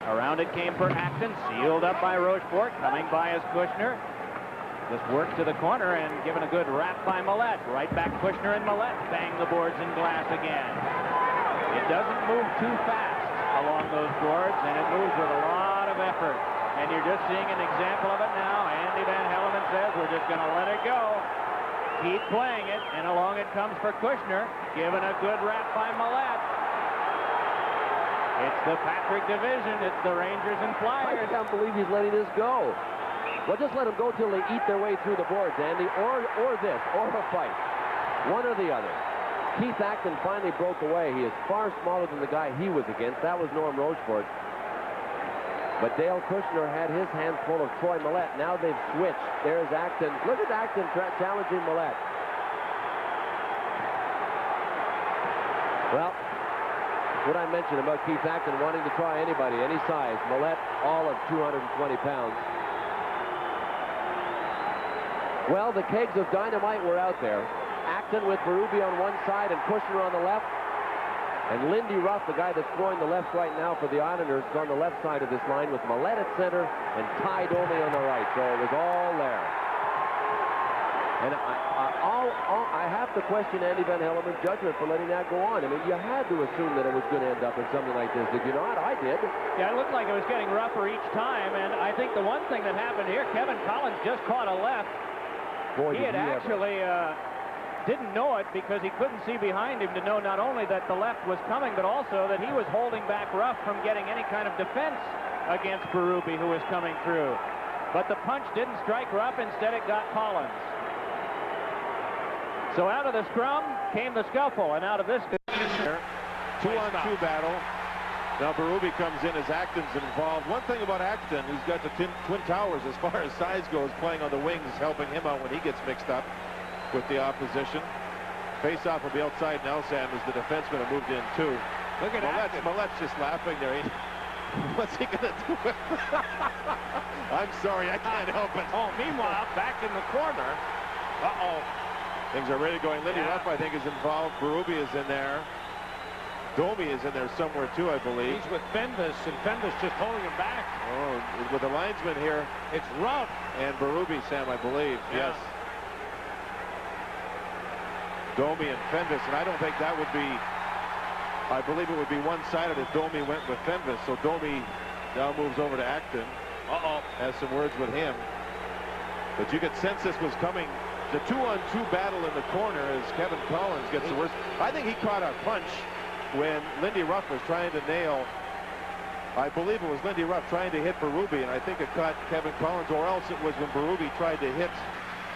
Around it came for Acton, sealed up by Rochefort, coming by is Kushner. Just worked to the corner and given a good wrap by Millette. Right back Kushner and Millette bang the boards and glass again. It doesn't move too fast along those boards, and it moves with a lot of effort. And you're just seeing an example of it now. Andy Van Hellemond says we're just going to let it go. Keep playing it, and along it comes for Kushner, given a good wrap by Millette. It's the Patrick division. It's the Rangers and Flyers. I can't believe he's letting this go. Well, just let them go till they eat their way through the boards, Andy, or this, or a fight. One or the other. Keith Acton finally broke away. He is far smaller than the guy he was against. That was Norm Rochefort. But Dale Kushner had his hands full of Troy Millette. Now they've switched. There's Acton. Look at Acton challenging Millette. Well, what I mentioned about Keith Acton wanting to try anybody, any size. Millette, all of 220 pounds. Well, the kegs of dynamite were out there. Acton with Berube on one side and Kushner on the left. And Lindy Ruff, the guy that's throwing the left right now for the Islanders, is on the left side of this line with Millette at center and Ty Domi on the right. So it was all there. And I have to question Andy Van Hellemond's judgment for letting that go on. I mean, you had to assume that it was going to end up in something like this. Did you not? I did. Yeah, it looked like it was getting rougher each time. And I think the one thing that happened here, Kevin Collins just caught a left. Boy, he had actually didn't know it because he couldn't see behind him to know not only that the left was coming, but also that he was holding back Ruff from getting any kind of defense against Berube, who was coming through. But the punch didn't strike Ruff. Instead, it got Collins. So out of the scrum came the scuffle, and out of this... 2-on-2 battle. Now Berube comes in as Acton's involved. One thing about Acton, he's got the Twin Towers as far as size goes, playing on the wings, helping him out when he gets mixed up with the opposition. Face-off will be outside now, Sam, as the defensemen have moved in too. Look at Millette's just laughing there. What's he going to do? I'm sorry, I can't help it. Oh, meanwhile, back in the corner. Uh-oh. Things are really going. Lindy Ruff, I think, is involved. Berube is in there. Domi is in there somewhere, too, I believe. He's with Fenvis, and Fenvis just holding him back. Oh, with the linesman here. It's Ruff. And Berube, Sam, I believe. Yeah. Yes. Domi and Fenvis, and I don't think that would be... I believe it would be one-sided if Domi went with Fenvis. So Domi now moves over to Acton. Has some words with him. But you could sense this was coming. The 2-on-2 battle in the corner as Kevin Collins gets the worst. I think he caught a punch when Lindy Ruff was trying to nail. I believe it was Lindy Ruff trying to hit Berube, and I think it caught Kevin Collins, or else it was when Berube tried to hit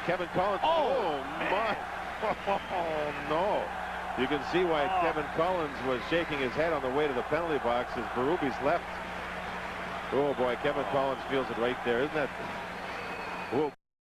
Kevin Collins. Oh my. Oh, no. You can see why Kevin Collins was shaking his head on the way to the penalty box as Berube's left. Oh, boy, Kevin Collins feels it right there. Isn't that... Oh.